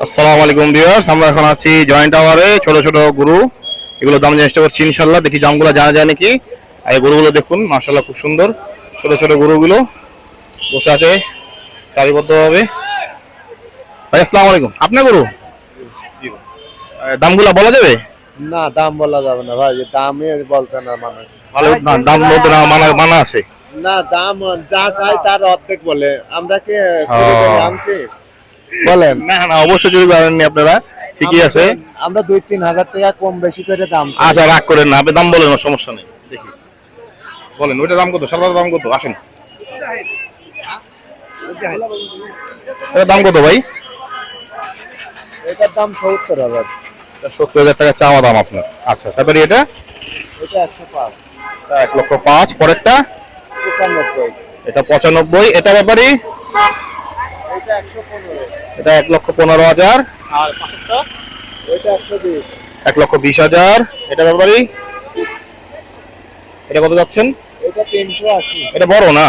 আসসালামু আলাইকুম ভিউয়ার্স, আমরা এখন আছি জয়েন্ট টাওয়ারে। ছোট ছোট গরু, এগুলো দাম জানার চেষ্টা করছি ইনশাল্লাহ। দেখি দামগুলো জানা যায় নাকি। আর এই গরুগুলো দেখুন, মাশাআল্লাহ খুব সুন্দর। ছোট ছোট গরুগুলো বসে আছে সারিবদ্ধভাবে। ভাই আসসালামু আলাইকুম, আপনার গরু দামগুলো বলা যাবে? না, দাম বলা যাবে না ভাই, দামই বলছে না মানুষ। ভালো না, দাম বলতে না মানা আছে। না, দাম যা চাই তার অর্ধেক বলে, আমরা কি আনছি বলেন? না না, অবশ্যই যদি পারেননি আপনারা, ঠিকই আছে। আমরা 2-3 হাজার টাকা কম বেশি করে দাম চাই। আচ্ছা, রাগ করেন না, আপনি দাম বলেন, সমস্যা নেই। দেখি বলেন, ওইটা দাম কত, সাদার দাম কত? আসেন, এটার দাম কত ভাই? এটার দাম 70,000। 70,000 টাকা চাওয়া দাম আপনার। আচ্ছা, তারপরে এটা এটা 105। 1,05,000। পরেরটা 95। এটা 95। এটা ব্যাপারে এটা 115। এটা 1,15,000। আর পাশেরটা এটা 120। 1,20,000। এটা ব্যাপারে এটা কত যাচ্ছেন? এটা 380। এটা বড় না,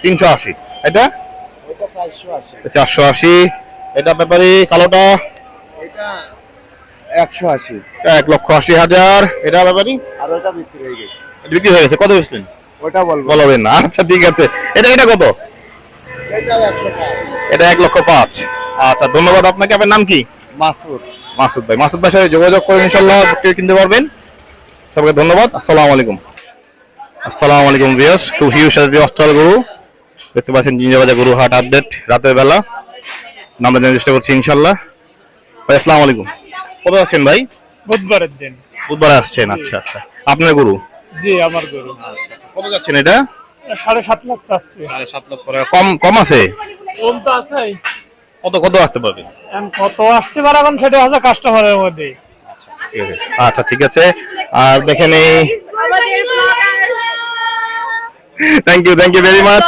380। এটা এটা 480। 480। এটা ব্যাপারে কালোটা এটা 180। 1,80,000। এটা ব্যাপারে আর ওটা বিক্রি হয়ে গেছে। এটা বিক্রি হয়ে গেছে। কত বেচলেন ওটা বলবো। বলবেন না? আচ্ছা ঠিক আছে। এটা এটা কত? এটা 105। এটা 1,05,000। আচ্ছা, ধন্যবাদ আপনাকে। আপনার নাম কি? মাসুদ। মাসুদ ভাই। মাসুদ ভাইয়ের সাথে যোগাযোগ করে ইনশাল্লাহ কিনতে পারবেন। সবাইকে ধন্যবাদ। আসসালামু আলাইকুম। আসসালামু আলাইকুম ভিউয়ার্স, খুব হিউজ সাইজের অস্ট্রাল গরু দেখতে পাচ্ছেন। জিঞ্জাবাজার গরু হাট আপডেট রাতের বেলা, নাম্বার জানার চেষ্টা করছি ইনশাল্লাহ। ভাই আসসালামু আলাইকুম, কত আছেন ভাই? বুধবারের দিন। বুধবারে আসছেন? আচ্ছা আচ্ছা, আপনার গরু জি, আমার গরু। কত যাচ্ছেন? এটা 7.5 লাখ চাচ্ছে। 7.5 লক্ষ টাকা। কম কম আছে? কম তো আছে। কত কত আসতে পারবে? এখন কত আসতে পারে এখন সেটা হচ্ছে কাস্টমারের মধ্যে। ঠিক আছে, আচ্ছা ঠিক আছে। আর দেখেন এই, thank you very much,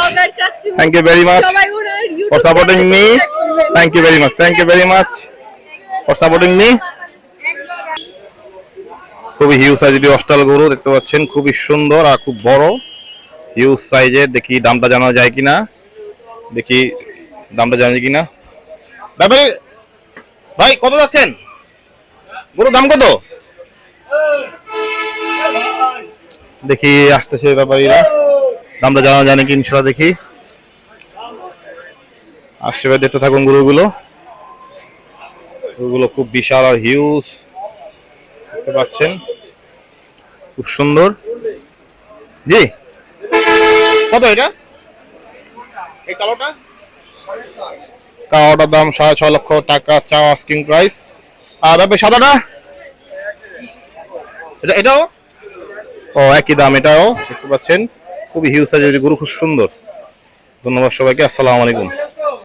thank you very much for supporting me, thank you very much, thank you very much for supporting me. খুবই হিউজ সাইজের অস্ট্রাল গরু দেখতে পাচ্ছেন, খুবই সুন্দর আর খুব বড় হিউজ সাইজের। দেখি দামটা জানা যায় কিনা, দেখি দামটা জানা যায় কিনা। ব্যাপারে ভাই কত যাচ্ছেন গরুর দাম কত? দেখি আসতেছে ব্যাপারীরা, দামটা জানা যায় নাকি ইনশাল্লাহ। দেখি আসছে, দেখতে থাকুন। গরুগুলো খুব বিশাল আর হিউজ দেখতে পাচ্ছেন, খুব সুন্দর। জি, কত এটা? এই কালোটা, কালোটার দাম 6.5 লক্ষ টাকা চাওয়া আস্কিং প্রাইস। আর ব্যাপারে সাদাটা, এটাও ও একই দাম। এটাও দেখতে পাচ্ছেন, খুবই হিউজ সাইজের গরু, খুব সুন্দর। ধন্যবাদ সবাইকে। আসসালামু আলাইকুম।